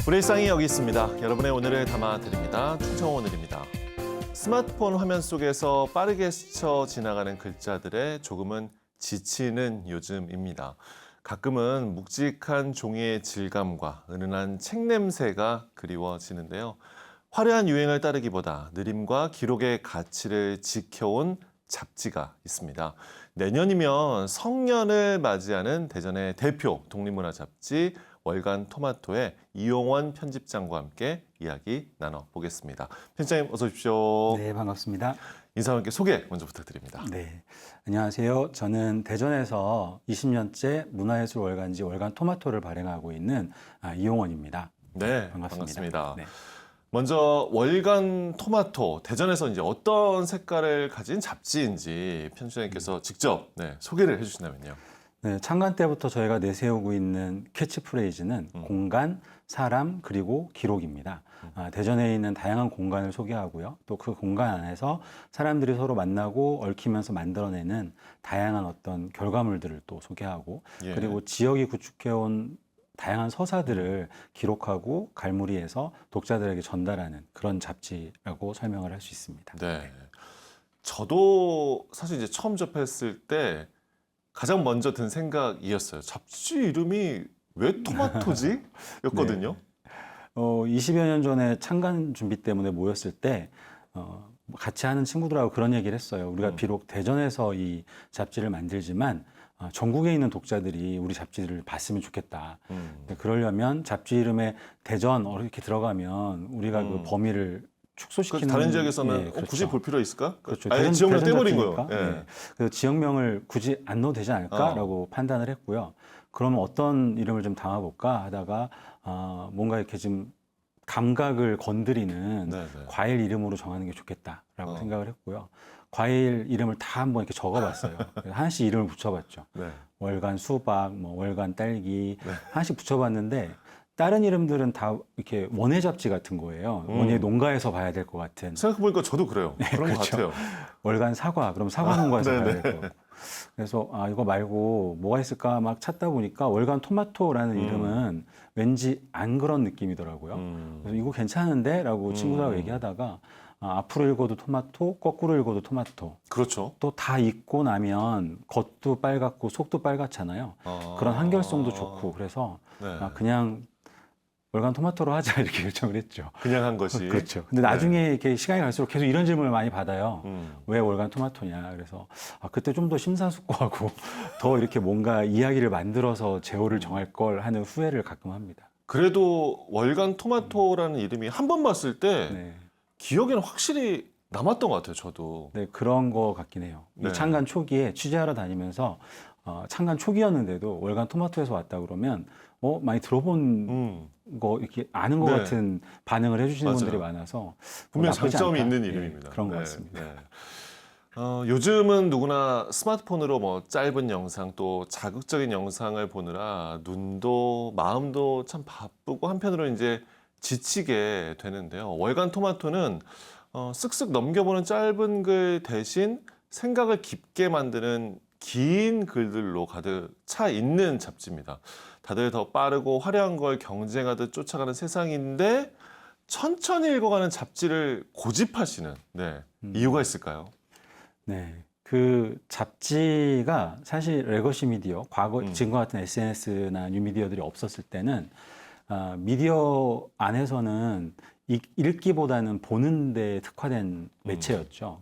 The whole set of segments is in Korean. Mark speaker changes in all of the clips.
Speaker 1: 우리 일상이 여기 있습니다. 여러분의 오늘을 담아드립니다. 충청오늘입니다. 스마트폰 화면 속에서 빠르게 스쳐 지나가는 글자들에 조금은 지치는 요즘입니다. 가끔은 묵직한 종이의 질감과 은은한 책 냄새가 그리워지는데요. 화려한 유행을 따르기보다 느림과 기록의 가치를 지켜온 잡지가 있습니다. 내년이면 성년을 맞이하는 대전의 대표 독립문화 잡지 월간 토마토의 이용원 편집장과 함께 이야기 나눠보겠습니다. 편집장님 어서 오십시오.
Speaker 2: 네, 반갑습니다.
Speaker 1: 인사와 함께 소개 먼저 부탁드립니다.
Speaker 2: 네, 안녕하세요. 저는 대전에서 20년째 문화예술 월간지 월간 토마토를 발행하고 있는 이용원입니다.
Speaker 1: 네,
Speaker 2: 반갑습니다.
Speaker 1: 반갑습니다.
Speaker 2: 네.
Speaker 1: 먼저 월간 토마토, 대전에서 이제 어떤 색깔을 가진 잡지인지 편집장님께서 직접 소개를 해주신다면요.
Speaker 2: 네, 창간 때부터 저희가 내세우고 있는 캐치프레이즈는 공간, 사람, 그리고 기록입니다. 대전에 있는 다양한 공간을 소개하고요. 또 그 공간 안에서 사람들이 서로 만나고 얽히면서 만들어내는 다양한 어떤 결과물들을 또 소개하고
Speaker 1: 예.
Speaker 2: 그리고 지역이 구축해온 다양한 서사들을 기록하고 갈무리해서 독자들에게 전달하는 그런 잡지라고 설명을 할 수 있습니다.
Speaker 1: 네. 저도 사실 이제 처음 접했을 때 가장 먼저 든 생각이었어요. 잡지 이름이 왜 토마토지? 였거든요.
Speaker 2: 20여 년 전에 창간 준비 때문에 모였을 때 같이 하는 친구들하고 그런 얘기를 했어요. 우리가 비록 대전에서 이 잡지를 만들지만 전국에 있는 독자들이 우리 잡지를 봤으면 좋겠다. 그러려면 잡지 이름에 대전 이렇게 들어가면 우리가 그 범위를 축소시키는
Speaker 1: 다른 지역에서는
Speaker 2: 예, 그렇죠.
Speaker 1: 굳이 볼 필요 있을까?
Speaker 2: 그렇죠.
Speaker 1: 아예 지역을 떼버린 거예요.
Speaker 2: 잡지니까.
Speaker 1: 예.
Speaker 2: 네. 그래서 지역명을 굳이 안 넣어도 되지 않을까라고 판단을 했고요. 그러면 어떤 이름을 좀 담아볼까 하다가 뭔가 이렇게 좀 감각을 건드리는
Speaker 1: 네, 네.
Speaker 2: 과일 이름으로 정하는 게 좋겠다라고 생각을 했고요. 과일 이름을 다 한번 이렇게 적어봤어요. 하나씩 이름을 붙여봤죠.
Speaker 1: 네.
Speaker 2: 월간 수박, 뭐 월간 딸기
Speaker 1: 네.
Speaker 2: 하나씩 붙여봤는데 다른 이름들은 다 이렇게 원예 잡지 같은 거예요. 원예 농가에서 봐야 될 것 같은.
Speaker 1: 생각해보니까 저도 그래요. 그런 것 같아요.
Speaker 2: 월간 사과, 그럼 사과 농가에서 봐야
Speaker 1: 네네.
Speaker 2: 될 것 같고. 그래서 이거 말고 뭐가 있을까 막 찾다 보니까 월간 토마토라는 이름은 왠지 안 그런 느낌이더라고요. 그래서 이거 괜찮은데? 라고 친구들하고 얘기하다가 앞으로 읽어도 토마토, 거꾸로 읽어도 토마토.
Speaker 1: 그렇죠.
Speaker 2: 또 다 읽고 나면 겉도 빨갛고 속도 빨갛잖아요. 그런 한결성도 좋고 그래서
Speaker 1: 네.
Speaker 2: 그냥 월간 토마토로 하자 이렇게 결정을 했죠.
Speaker 1: 그냥 한 것이.
Speaker 2: 그렇죠. 근데 나중에 이렇게 시간이 갈수록 계속 이런 질문을 많이 받아요.
Speaker 1: 음.
Speaker 2: 왜 월간 토마토냐. 그래서 그때 좀 더 심사숙고하고 더 이렇게 뭔가 이야기를 만들어서 제호를 정할 걸 하는 후회를 가끔 합니다.
Speaker 1: 그래도 월간 토마토라는 이름이 한 번 봤을 때
Speaker 2: 네.
Speaker 1: 기억에는 확실히 남았던 것 같아요. 저도.
Speaker 2: 네, 그런 거 같긴 해요.
Speaker 1: 네.
Speaker 2: 이 창간 초기에 취재하러 다니면서 창간 초기였는데도 월간 토마토에서 왔다 그러면 많이 들어본 거 이렇게 아는 것
Speaker 1: 네.
Speaker 2: 같은 반응을 해주시는
Speaker 1: 맞아요.
Speaker 2: 분들이 많아서
Speaker 1: 분명
Speaker 2: 나쁘지
Speaker 1: 장점이
Speaker 2: 않다.
Speaker 1: 있는
Speaker 2: 예,
Speaker 1: 이름입니다.
Speaker 2: 그런 것
Speaker 1: 네,
Speaker 2: 같습니다.
Speaker 1: 네. 요즘은 누구나 스마트폰으로 뭐 짧은 영상 또 자극적인 영상을 보느라 눈도 마음도 참 바쁘고 한편으로 이제 지치게 되는데요. 월간 토마토는 쓱쓱 넘겨보는 짧은 글 대신 생각을 깊게 만드는 긴 글들로 가득 차 있는 잡지입니다. 다들 더 빠르고 화려한 걸 경쟁하듯 쫓아가는 세상인데 천천히 읽어가는 잡지를 고집하시는 이유가 있을까요?
Speaker 2: 네. 그 잡지가 사실 레거시 미디어, 과거 지금과 같은 SNS나 뉴미디어들이 없었을 때는 미디어 안에서는 읽기보다는 보는 데 특화된 매체였죠.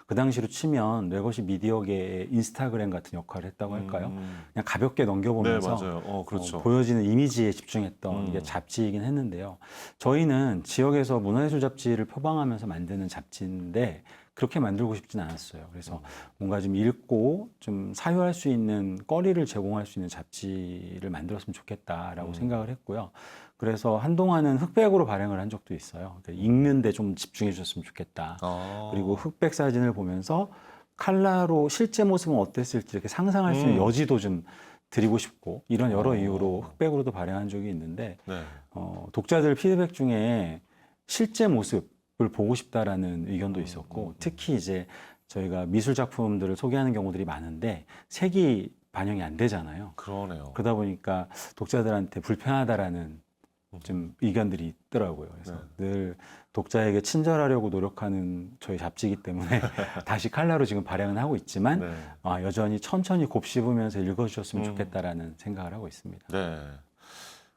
Speaker 2: 그 당시로 치면 레거시 미디어계의 인스타그램 같은 역할을 했다고 할까요? 그냥 가볍게 넘겨보면서
Speaker 1: 네, 맞아요. 그렇죠.
Speaker 2: 보여지는 이미지에 집중했던 이게 잡지이긴 했는데요. 저희는 지역에서 문화예술 잡지를 표방하면서 만드는 잡지인데 그렇게 만들고 싶진 않았어요. 그래서 뭔가 좀 읽고 좀 사유할 수 있는 거리를 제공할 수 있는 잡지를 만들었으면 좋겠다라고 생각을 했고요. 그래서 한동안은 흑백으로 발행을 한 적도 있어요. 그러니까 읽는 데 좀 집중해 주셨으면 좋겠다. 그리고 흑백 사진을 보면서 컬러로 실제 모습은 어땠을지 이렇게 상상할 수 있는 여지도 좀 드리고 싶고 이런 여러 이유로 흑백으로도 발행한 적이 있는데
Speaker 1: 네.
Speaker 2: 독자들 피드백 중에 실제 모습을 보고 싶다라는 의견도 있었고 특히 이제 저희가 미술 작품들을 소개하는 경우들이 많은데 색이 반영이 안 되잖아요.
Speaker 1: 그러네요.
Speaker 2: 그러다 보니까 독자들한테 불편하다라는 좀 의견들이 있더라고요. 그래서
Speaker 1: 네.
Speaker 2: 늘 독자에게 친절하려고 노력하는 저희 잡지이기 때문에 다시 칼라로 지금 발행은 하고 있지만
Speaker 1: 네.
Speaker 2: 여전히 천천히 곱씹으면서 읽어주셨으면
Speaker 1: 음.
Speaker 2: 좋겠다라는 생각을 하고 있습니다.
Speaker 1: 네.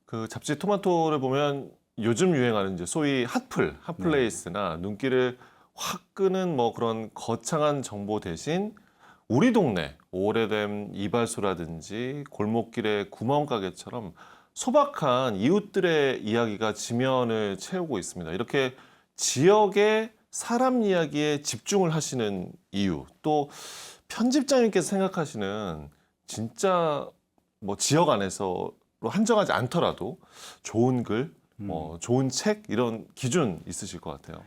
Speaker 1: 그 잡지 토마토를 보면 요즘 유행하는 이제 소위 핫플레이스나 눈길을 확 끄는 뭐 그런 거창한 정보 대신 우리 동네 오래된 이발소라든지 골목길의 구멍가게처럼 소박한 이웃들의 이야기가 지면을 채우고 있습니다. 이렇게 지역의 사람 이야기에 집중을 하시는 이유, 또 편집장님께서 생각하시는 진짜 뭐 지역 안에서로 한정하지 않더라도 좋은 글, 뭐 좋은 책 이런 기준 있으실 것 같아요.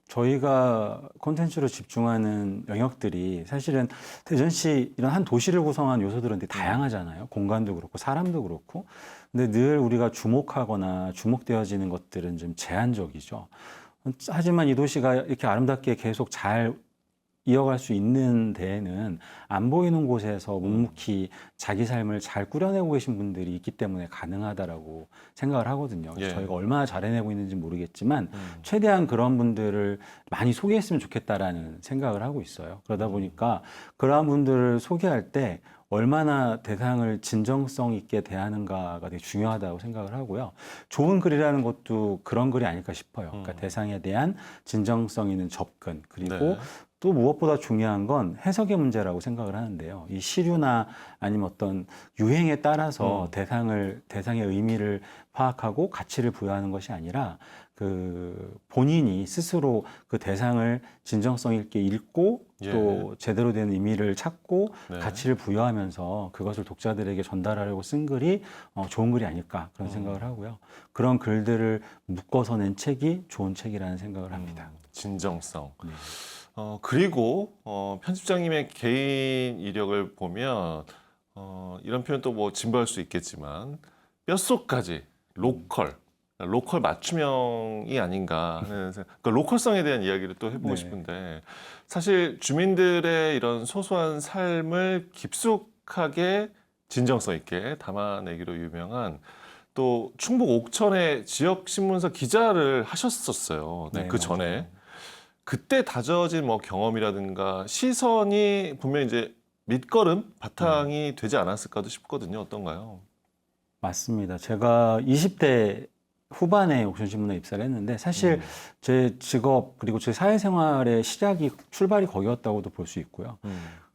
Speaker 2: 저희가 콘텐츠로 집중하는 영역들이 사실은 대전시 이런 한 도시를 구성한 요소들은 되게 다양하잖아요. 공간도 그렇고 사람도 그렇고. 근데 늘 우리가 주목하거나 주목되어지는 것들은 좀 제한적이죠. 하지만 이 도시가 이렇게 아름답게 계속 잘 이어갈 수 있는 데에는 안 보이는 곳에서 묵묵히 자기 삶을 잘 꾸려내고 계신 분들이 있기 때문에 가능하다라고 생각을 하거든요. 그래서
Speaker 1: 예.
Speaker 2: 저희가 얼마나 잘 해내고 있는지 모르겠지만 최대한 그런 분들을 많이 소개했으면 좋겠다라는 생각을 하고 있어요. 그러다 보니까 그러한 분들을 소개할 때 얼마나 대상을 진정성 있게 대하는가가 되게 중요하다고 생각을 하고요. 좋은 글이라는 것도 그런 글이 아닐까 싶어요. 그러니까 대상에 대한 진정성 있는 접근, 그리고
Speaker 1: 네.
Speaker 2: 또 무엇보다 중요한 건 해석의 문제라고 생각을 하는데요. 이 시류나 아니면 어떤 유행에 따라서 대상의 의미를 파악하고 가치를 부여하는 것이 아니라 그 본인이 스스로 그 대상을 진정성 있게 읽고
Speaker 1: 예.
Speaker 2: 또 제대로 된 의미를 찾고
Speaker 1: 네.
Speaker 2: 가치를 부여하면서 그것을 독자들에게 전달하려고 쓴 글이 좋은 글이 아닐까 그런 생각을 하고요. 그런 글들을 묶어서 낸 책이 좋은 책이라는 생각을 합니다.
Speaker 1: 진정성.
Speaker 2: 네.
Speaker 1: 그리고 편집장님의 개인 이력을 보면 이런 표현 또 뭐 진부할 수 있겠지만 뼛속까지 로컬 맞춤형이 아닌가 하는 그러니까 로컬성에 대한 이야기를 또 해보고
Speaker 2: 네.
Speaker 1: 싶은데 사실 주민들의 이런 소소한 삶을 깊숙하게 진정성 있게 담아내기로 유명한 또 충북 옥천의 지역 신문사 기자를 하셨었어요. 네,
Speaker 2: 네,
Speaker 1: 그 전에.
Speaker 2: 맞아요.
Speaker 1: 그때 다져진 뭐 경험이라든가 시선이 분명히 이제 밑거름 바탕이 되지 않았을까도 싶거든요. 어떤가요?
Speaker 2: 맞습니다. 제가 20대 후반에 옥천신문에 입사를 했는데 사실 제 직업 그리고 제 사회생활의 시작이 출발이 거기였다고도 볼 수 있고요.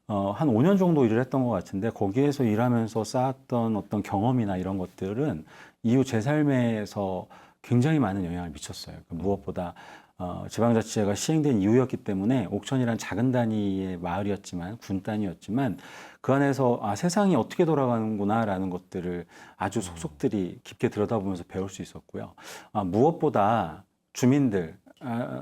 Speaker 2: 한 5년 정도 일을 했던 것 같은데 거기에서 일하면서 쌓았던 어떤 경험이나 이런 것들은 이후 제 삶에서 굉장히 많은 영향을 미쳤어요. 무엇보다 지방자치제가 시행된 이후였기 때문에 옥천이란 작은 단위의 마을이었지만 군 단위였지만 그 안에서 세상이 어떻게 돌아가는구나라는 것들을 아주 속속들이 깊게 들여다보면서 배울 수 있었고요. 무엇보다 주민들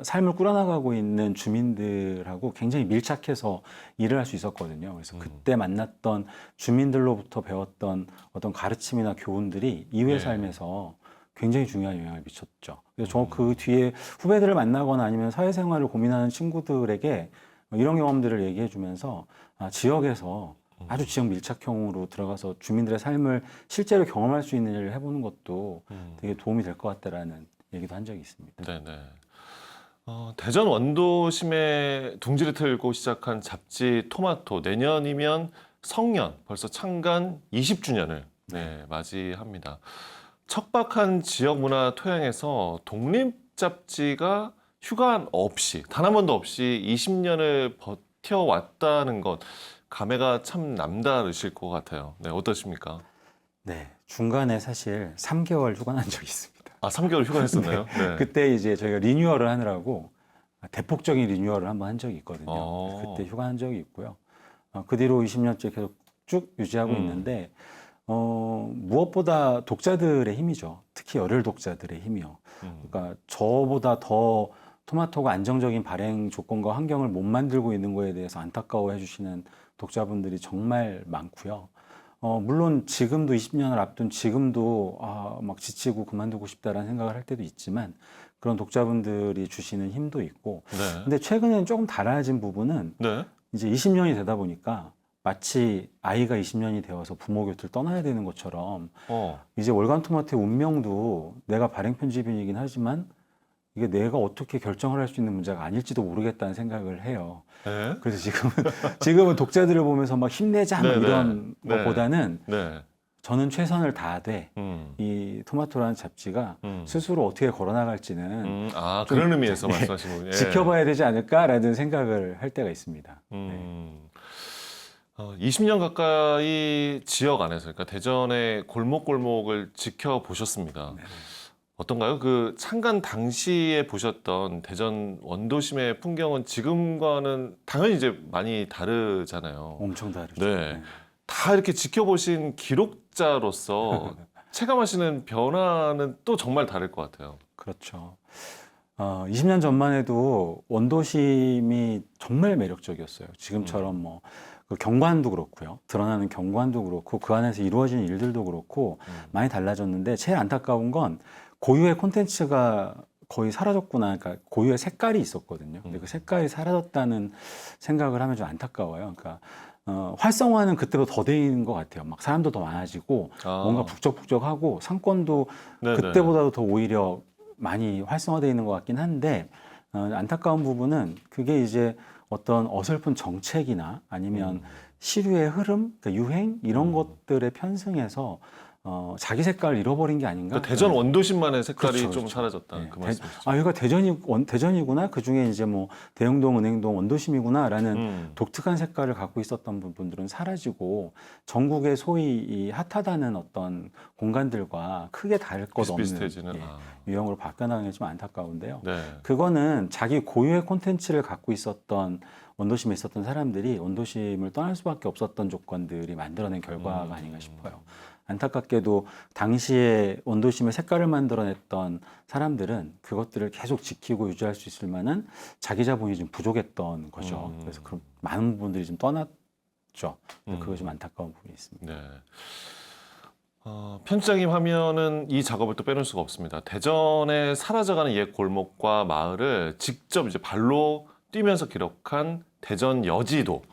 Speaker 2: 삶을 꾸려나가고 있는 주민들하고 굉장히 밀착해서 일을 할 수 있었거든요. 그래서 그때 만났던 주민들로부터 배웠던 어떤 가르침이나 교훈들이 이후의
Speaker 1: 네.
Speaker 2: 삶에서 굉장히 중요한 영향을 미쳤죠. 그래서 저 그 뒤에 후배들을 만나거나 아니면 사회생활을 고민하는 친구들에게 이런 경험들을 얘기해 주면서 지역에서 아주 지역 밀착형으로 들어가서 주민들의 삶을 실제로 경험할 수 있는 일을 해보는 것도 되게 도움이 될 것 같다라는 얘기도 한 적이 있습니다.
Speaker 1: 네네. 대전 원도심에 둥지를 틀고 시작한 잡지 토마토 내년이면 성년 벌써 창간 20주년을 맞이합니다. 척박한 지역 문화 토양에서 독립 잡지가 휴관 없이 단 한 번도 없이 20년을 버텨왔다는 것 감회가 참 남다르실 것 같아요. 네, 어떠십니까?
Speaker 2: 네, 중간에 사실 3개월 휴관한 적이 있습니다.
Speaker 1: 3개월 휴관했었나요? 네.
Speaker 2: 그때 이제 저희가 리뉴얼을 하느라고 대폭적인 리뉴얼을 한번 한 적이 있거든요. 그때 휴관한 적이 있고요. 그 뒤로 20년째 계속 쭉 유지하고 있는데 무엇보다 독자들의 힘이죠. 특히 열혈 독자들의 힘이요. 그러니까 저보다 더 토마토가 안정적인 발행 조건과 환경을 못 만들고 있는 거에 대해서 안타까워해 주시는 독자분들이 정말 많고요. 물론 지금도 20년을 앞둔 지금도 막 지치고 그만두고 싶다라는 생각을 할 때도 있지만 그런 독자분들이 주시는 힘도 있고
Speaker 1: 네.
Speaker 2: 근데 최근에는 조금 달라진 부분은
Speaker 1: 네.
Speaker 2: 이제 20년이 되다 보니까 마치 아이가 20년이 되어서 부모 곁을 떠나야 되는 것처럼
Speaker 1: 어.
Speaker 2: 이제 월간 토마토의 운명도 내가 발행 편집인이긴 하지만 이게 내가 어떻게 결정을 할 수 있는 문제가 아닐지도 모르겠다는 생각을 해요.
Speaker 1: 네.
Speaker 2: 그래서 지금은 독자들을 보면서 막 힘내자 막
Speaker 1: 네,
Speaker 2: 이런
Speaker 1: 네.
Speaker 2: 것보다는
Speaker 1: 네.
Speaker 2: 저는 최선을 다하되
Speaker 1: 음.
Speaker 2: 이 토마토라는 잡지가
Speaker 1: 음.
Speaker 2: 스스로 어떻게 걸어나갈지는
Speaker 1: 아,
Speaker 2: 좀,
Speaker 1: 그런 의미에서
Speaker 2: 네,
Speaker 1: 말씀하신 거예요. 예.
Speaker 2: 지켜봐야 되지 않을까라는 생각을 할 때가 있습니다. 네.
Speaker 1: 20년 가까이 지역 안에서, 그러니까 대전의 골목골목을 지켜보셨습니다.
Speaker 2: 네.
Speaker 1: 어떤가요? 그 창간 당시에 보셨던 대전 원도심의 풍경은 지금과는 당연히 이제 많이 다르잖아요.
Speaker 2: 엄청 다르죠.
Speaker 1: 네. 다 이렇게 지켜보신 기록자로서 체감하시는 변화는 또 정말 다를 것 같아요.
Speaker 2: 그렇죠. 20년 전만 해도 원도심이 정말 매력적이었어요. 지금처럼 뭐, 그 경관도 그렇고요. 드러나는 경관도 그렇고, 그 안에서 이루어지는 일들도 그렇고, 많이 달라졌는데, 제일 안타까운 건 고유의 콘텐츠가 거의 사라졌구나. 그러니까 고유의 색깔이 있었거든요. 근데 그 색깔이 사라졌다는 생각을 하면 좀 안타까워요. 그러니까, 활성화는 그때보다 더 되는 것 같아요. 막 사람도 더 많아지고, 뭔가 북적북적하고, 상권도
Speaker 1: 네네.
Speaker 2: 그때보다도 더 오히려 많이 활성화되어 있는 것 같긴 한데 안타까운 부분은 그게 이제 어떤 어설픈 정책이나 아니면 시류의 흐름, 그러니까 유행 이런 것들에 편승해서 자기 색깔을 잃어버린 게 아닌가?
Speaker 1: 그러니까 대전 원도심만의 색깔이
Speaker 2: 그렇죠,
Speaker 1: 좀
Speaker 2: 그렇죠.
Speaker 1: 사라졌다.
Speaker 2: 네.
Speaker 1: 그 말씀이시죠.
Speaker 2: 여기가 대전이구나. 그 중에 이제 뭐 대흥동, 은행동, 원도심이구나라는 독특한 색깔을 갖고 있었던 부분들은 사라지고 전국의 소위 이 핫하다는 어떤 공간들과 크게 다를 것 없는
Speaker 1: 비슷비슷해지는.
Speaker 2: 유형으로 바뀌어나가는 게 좀 안타까운데요.
Speaker 1: 네.
Speaker 2: 그거는 자기 고유의 콘텐츠를 갖고 있었던 원도심에 있었던 사람들이 원도심을 떠날 수밖에 없었던 조건들이 만들어낸 결과가 아닌가 싶어요. 안타깝게도 당시에 원도심의 색깔을 만들어냈던 사람들은 그것들을 계속 지키고 유지할 수 있을 만한 자기 자본이 좀 부족했던 거죠. 그래서 그런 많은 부분들이 좀 떠났죠. 그거 좀 안타까운 부분이 있습니다.
Speaker 1: 네. 편집장님 하면은 이 작업을 또 빼놓을 수가 없습니다. 대전에 사라져가는 옛 골목과 마을을 직접 이제 발로 뛰면서 기록한 대전 여지도.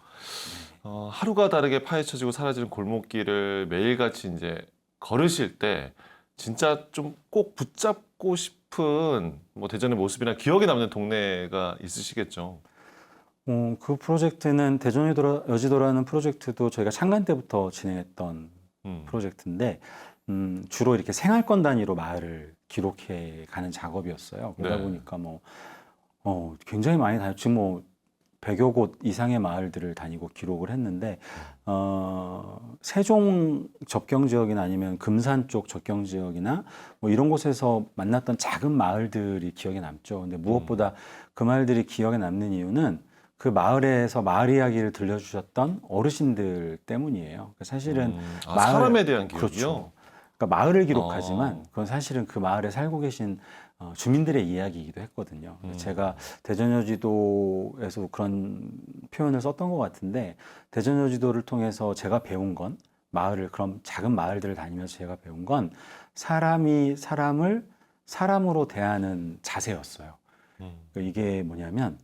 Speaker 1: 하루가 다르게 파헤쳐지고 사라지는 골목길을 매일같이 이제 걸으실 때 진짜 좀 꼭 붙잡고 싶은 뭐 대전의 모습이나 기억에 남는 동네가 있으시겠죠.
Speaker 2: 그 프로젝트는 대전 여지도라는 프로젝트도 저희가 창간 때부터 진행했던 프로젝트인데 주로 이렇게 생활권 단위로 마을을 기록해 가는 작업이었어요. 그러다
Speaker 1: 네.
Speaker 2: 보니까 뭐 굉장히 많이 다녔 지금 뭐 100여 곳 이상의 마을들을 다니고 기록을 했는데 세종 접경 지역이나 아니면 금산 쪽 접경 지역이나 뭐 이런 곳에서 만났던 작은 마을들이 기억에 남죠. 근데 무엇보다 그 마을들이 기억에 남는 이유는 그 마을에서 마을 이야기를 들려주셨던 어르신들 때문이에요. 그러니까 사실은
Speaker 1: 사람에 대한 기억이요?
Speaker 2: 그렇죠. 그러니까 마을을 기록하지만 그건 사실은 그 마을에 살고 계신 주민들의 이야기이기도 했거든요. 제가 대전여지도에서 그런 표현을 썼던 것 같은데 대전여지도를 통해서 제가 배운 건 그런 작은 마을들을 다니면서 제가 배운 건 사람이 사람을 사람으로 대하는 자세였어요. 그러니까 이게 뭐냐면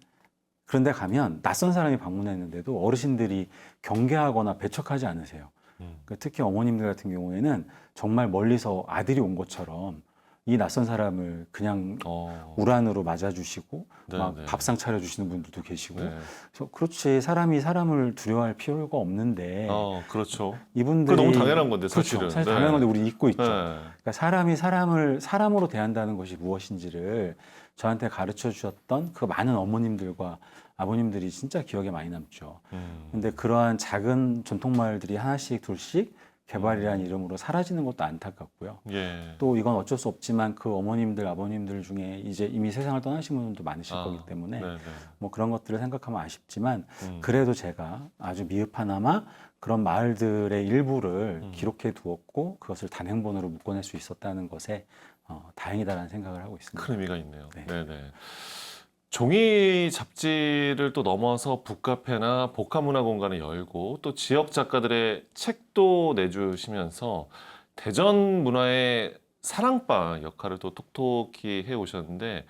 Speaker 2: 그런데 가면 낯선 사람이 방문했는데도 어르신들이 경계하거나 배척하지 않으세요. 그러니까 특히 어머님들 같은 경우에는 정말 멀리서 아들이 온 것처럼 이 낯선 사람을 그냥 우란으로 맞아주시고 막 밥상 차려주시는 분들도 계시고 그래서 그렇지 사람이 사람을 두려워할 필요가 없는데
Speaker 1: 그렇죠.
Speaker 2: 이분들이
Speaker 1: 너무 당연한 건데 사실은.
Speaker 2: 그렇죠. 사실 당연한 건데 우리 잊고 있죠.
Speaker 1: 네.
Speaker 2: 그러니까 사람이 사람을 사람으로 대한다는 것이 무엇인지를 저한테 가르쳐 주셨던 그 많은 어머님들과 아버님들이 진짜 기억에 많이 남죠. 근데 그러한 작은 전통 마을들이 하나씩 둘씩 개발이라는 이름으로 사라지는 것도 안타깝고요.
Speaker 1: 예.
Speaker 2: 또 이건 어쩔 수 없지만 그 어머님들, 아버님들 중에 이제 이미 세상을 떠나신 분들도 많으실 거기 때문에 뭐 그런 것들을 생각하면 아쉽지만 그래도 제가 아주 미흡하나마 그런 마을들의 일부를 기록해 두었고 그것을 단행본으로 묶어낼 수 있었다는 것에 다행이다라는 생각을 하고 있습니다.
Speaker 1: 큰 의미가 있네요.
Speaker 2: 네.
Speaker 1: 네네. 종이 잡지를 또 넘어서 북카페나 복합문화공간을 열고 또 지역 작가들의 책도 내주시면서 대전 문화의 사랑방 역할을 또 톡톡히 해오셨는데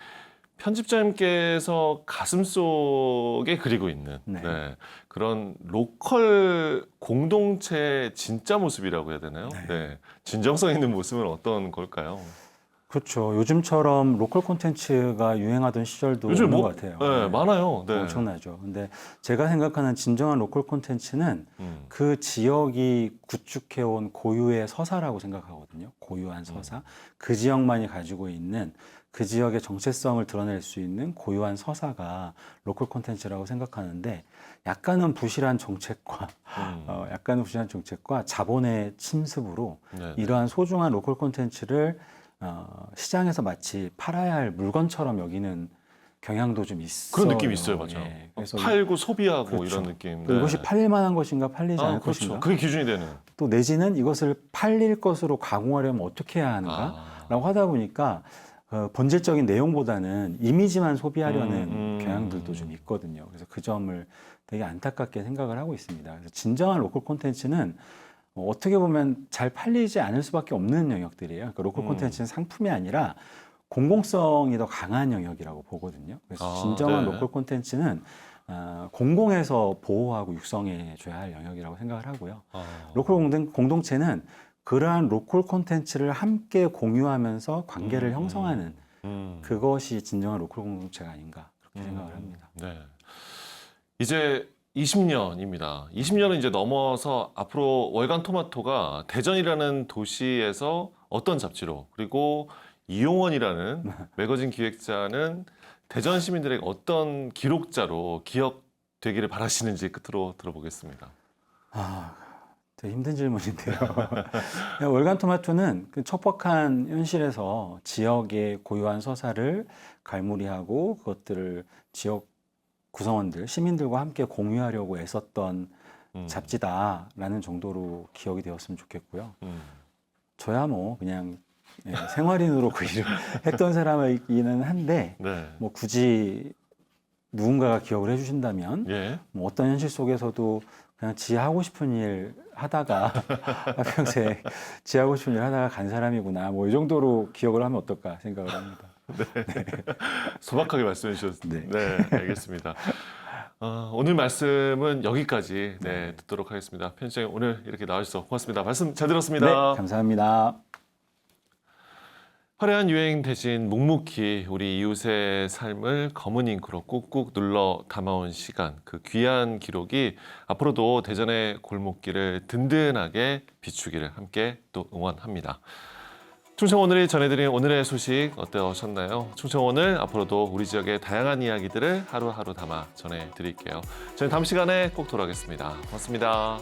Speaker 1: 편집자님께서 가슴 속에 그리고 있는
Speaker 2: 네.
Speaker 1: 그런 로컬 공동체의 진짜 모습이라고 해야 되나요?
Speaker 2: 네.
Speaker 1: 진정성 있는 모습은 어떤 걸까요?
Speaker 2: 그렇죠. 요즘처럼 로컬 콘텐츠가 유행하던 시절도
Speaker 1: 요즘
Speaker 2: 있는
Speaker 1: 뭐,
Speaker 2: 것 같아요.
Speaker 1: 네, 많아요. 네.
Speaker 2: 엄청나죠. 근데 제가 생각하는 진정한 로컬 콘텐츠는 그 지역이 구축해온 고유의 서사라고 생각하거든요. 고유한 서사. 그 지역만이 가지고 있는 그 지역의 정체성을 드러낼 수 있는 고유한 서사가 로컬 콘텐츠라고 생각하는데 약간은 부실한 정책과 약간은 부실한 정책과 자본의 침습으로
Speaker 1: 네.
Speaker 2: 이러한 소중한 로컬 콘텐츠를 시장에서 마치 팔아야 할 물건처럼 여기는 경향도 좀 있어요.
Speaker 1: 그런 느낌 있어요, 맞아.
Speaker 2: 예, 그래서
Speaker 1: 팔고 소비하고
Speaker 2: 그렇죠.
Speaker 1: 이런 느낌.
Speaker 2: 또 이것이 팔릴 만한 것인가 팔리지 않을
Speaker 1: 그렇죠.
Speaker 2: 것인가.
Speaker 1: 그게 기준이 되는.
Speaker 2: 또 내지는 이것을 팔릴 것으로 가공하려면 어떻게 해야 하는가라고 하다 보니까 본질적인 내용보다는 이미지만 소비하려는 경향들도 좀 있거든요. 그래서 그 점을 되게 안타깝게 생각을 하고 있습니다. 그래서 진정한 로컬 콘텐츠는 어떻게 보면 잘 팔리지 않을 수밖에 없는 영역들이에요. 그러니까 로컬 콘텐츠는 상품이 아니라 공공성이 더 강한 영역이라고 보거든요. 그래서 진정한
Speaker 1: 네.
Speaker 2: 로컬 콘텐츠는 공공에서 보호하고 육성해 줘야 할 영역이라고 생각을 하고요. 로컬 공동체는 그러한 로컬 콘텐츠를 함께 공유하면서 관계를 형성하는 그것이 진정한 로컬 공동체가 아닌가 그렇게 생각을 합니다.
Speaker 1: 네. 이제 20년입니다. 20년은 이제 넘어서 앞으로 월간 토마토가 대전이라는 도시에서 어떤 잡지로 그리고 이용원이라는 매거진 기획자는 대전 시민들에게 어떤 기록자로 기억되기를 바라시는지 끝으로 들어보겠습니다.
Speaker 2: 되게 힘든 질문인데요. 월간 토마토는 그 척박한 현실에서 지역의 고유한 서사를 갈무리하고 그것들을 지역 구성원들, 시민들과 함께 공유하려고 애썼던 잡지다라는 정도로 기억이 되었으면 좋겠고요. 저야 뭐 그냥 생활인으로 그 일을 했던 사람이기는 한데
Speaker 1: 네.
Speaker 2: 뭐 굳이 누군가가 기억을 해주신다면
Speaker 1: 예.
Speaker 2: 뭐 어떤 현실 속에서도 그냥 지 하고 싶은 일 하다가 평생 지 하고 싶은 일 하다가 간 사람이구나 뭐 이 정도로 기억을 하면 어떨까 생각을 합니다.
Speaker 1: 소박하게 말씀해 주셨습니다.
Speaker 2: 네.
Speaker 1: 네, 알겠습니다. 오늘 말씀은 여기까지 듣도록 하겠습니다. 편집장님 오늘 이렇게 나와주셔서 고맙습니다. 말씀 잘 들었습니다.
Speaker 2: 네, 감사합니다.
Speaker 1: 화려한 유행 대신 묵묵히 우리 이웃의 삶을 검은 잉크로 꾹꾹 눌러 담아온 시간, 그 귀한 기록이 앞으로도 대전의 골목길을 든든하게 비추기를 함께 또 응원합니다. 충청오늘이 전해드린 오늘의 소식 어떠셨나요? 충청오늘 앞으로도 우리 지역의 다양한 이야기들을 하루하루 담아 전해드릴게요. 저는 다음 시간에 꼭 돌아오겠습니다. 고맙습니다.